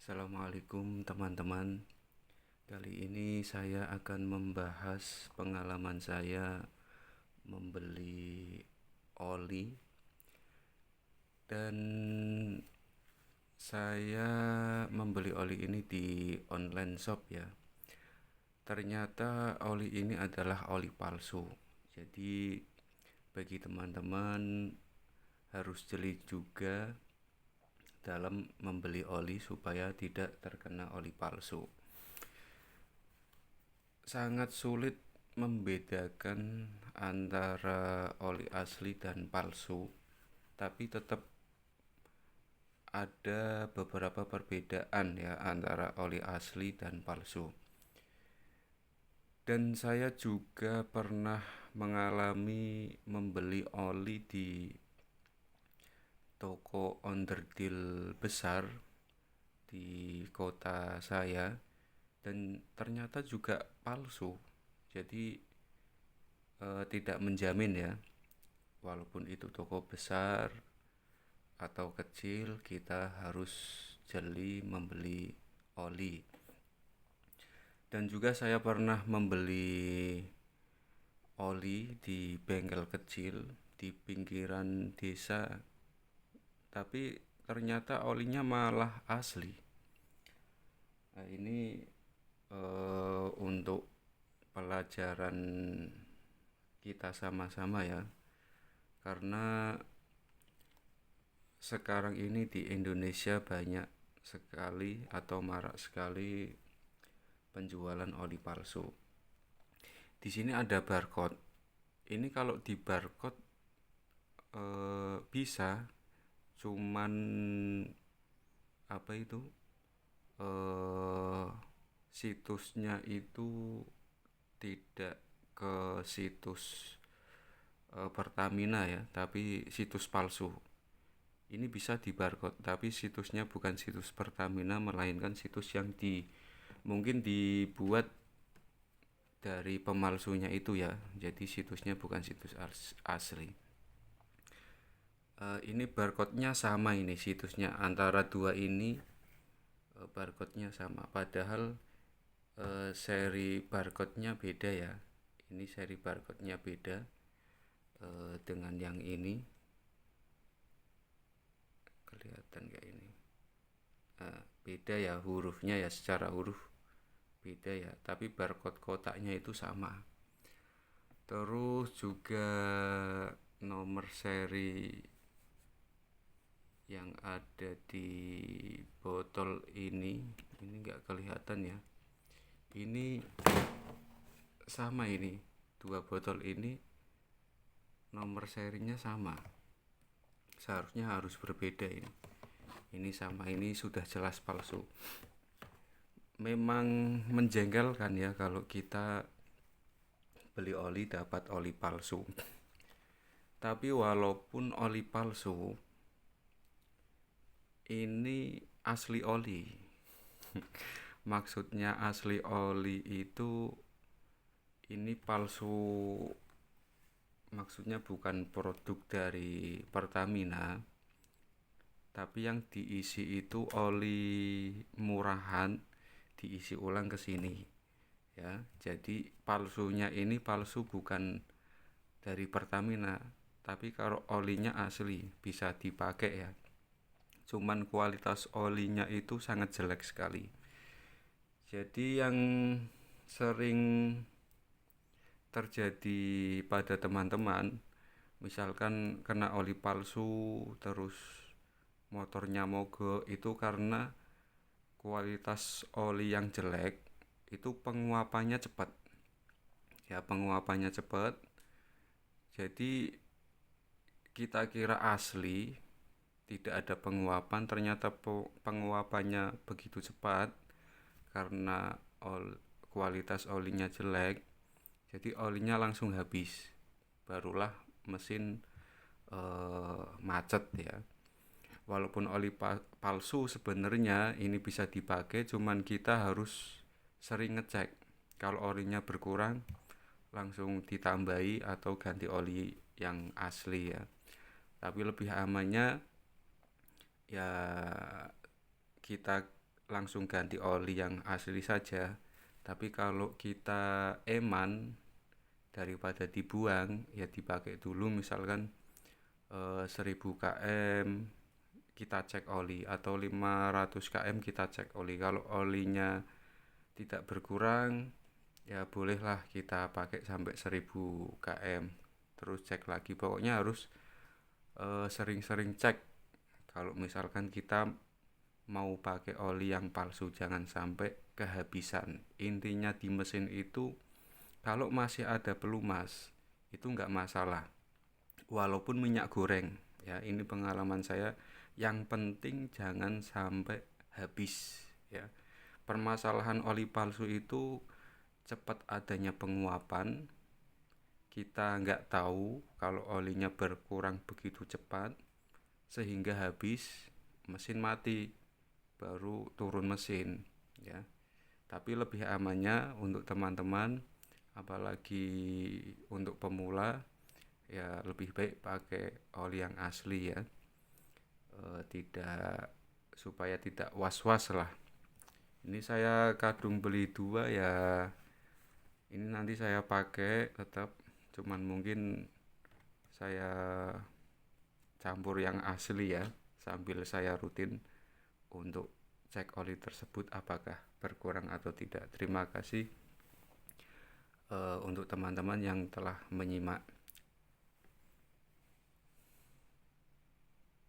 Assalamualaikum teman-teman. Kali ini saya akan membahas pengalaman saya membeli oli, dan saya membeli oli ini di online shop ya. Ternyata oli ini adalah oli palsu. Jadi bagi teman-teman harus jeli juga dalam membeli oli supaya tidak terkena oli palsu. Sangat sulit membedakan antara oli asli dan palsu, tapi tetap ada beberapa perbedaan ya antara oli asli dan palsu. Dan saya juga pernah mengalami membeli oli di toko onderdil besar di kota saya, dan ternyata juga palsu. Jadi tidak menjamin ya, walaupun itu toko besar atau kecil, kita harus jeli membeli oli. Dan juga saya pernah membeli oli di bengkel kecil di pinggiran desa, tapi ternyata olinya malah asli. Nah, ini untuk pelajaran kita sama-sama ya, karena sekarang ini di Indonesia banyak sekali atau marak sekali penjualan oli palsu. Di sini ada barcode. Ini kalau di barcode bisa, cuman apa itu situsnya itu tidak ke situs Pertamina ya, tapi situs palsu. Ini bisa di barcode, tapi situsnya bukan situs Pertamina, melainkan situs yang mungkin dibuat dari pemalsunya itu ya. Jadi situsnya bukan situs asli. Ini barcode-nya sama, ini situsnya antara dua ini barcode-nya sama. Padahal seri barcode-nya beda ya. Ini seri barcode-nya beda dengan yang ini. Kelihatan kayak ini. Beda ya hurufnya ya, secara huruf beda ya, tapi barcode kotaknya itu sama. Terus juga nomor seri yang ada di botol ini nggak kelihatan ya. Ini sama, ini dua botol ini nomor serinya sama. Seharusnya harus berbeda ini. Ini sama, ini sudah jelas palsu. Memang menjengkelkan ya kalau kita beli oli dapat oli palsu. Tapi walaupun oli palsu, ini asli oli. Maksudnya asli oli itu, ini palsu, maksudnya bukan produk dari Pertamina, tapi yang diisi itu oli murahan diisi ulang ke sini ya. Jadi palsunya ini palsu bukan dari Pertamina, tapi kalau olinya asli bisa dipakai ya. Cuman kualitas olinya itu sangat jelek sekali. Jadi yang sering terjadi pada teman-teman, misalkan kena oli palsu terus motornya mogok, itu karena kualitas oli yang jelek. Itu penguapannya cepat ya, penguapannya cepat. Jadi kita kira asli, tidak ada penguapan, ternyata penguapannya begitu cepat karena kualitas olinya jelek. Jadi olinya langsung habis, barulah mesin macet ya. Walaupun oli palsu sebenarnya ini bisa dipakai, cuman kita harus sering ngecek. Kalau olinya berkurang, langsung ditambahi atau ganti oli yang asli ya. Tapi lebih amannya ya kita langsung ganti oli yang asli saja. Tapi kalau kita eman, daripada dibuang ya dipakai dulu, misalkan 1000 km kita cek oli, atau 500 km kita cek oli. Kalau olinya tidak berkurang ya bolehlah kita pakai sampai 1000 km, terus cek lagi. Pokoknya harus sering-sering cek kalau misalkan kita mau pakai oli yang palsu, jangan sampai kehabisan. Intinya di mesin itu kalau masih ada pelumas itu nggak masalah, walaupun minyak goreng ya, ini pengalaman saya, yang penting jangan sampai habis ya. Permasalahan oli palsu itu cepat adanya penguapan, kita nggak tahu kalau olinya berkurang begitu cepat sehingga habis, mesin mati, baru turun mesin ya. Tapi lebih amannya untuk teman-teman, apalagi untuk pemula, ya lebih baik pakai oli yang asli ya. Tidak, supaya tidak was-was lah. Ini saya kadung beli dua ya, ini nanti saya pakai tetap, cuman mungkin saya campur yang asli ya, sambil saya rutin untuk cek oli tersebut apakah berkurang atau tidak. Terima kasih untuk teman-teman yang telah menyimak.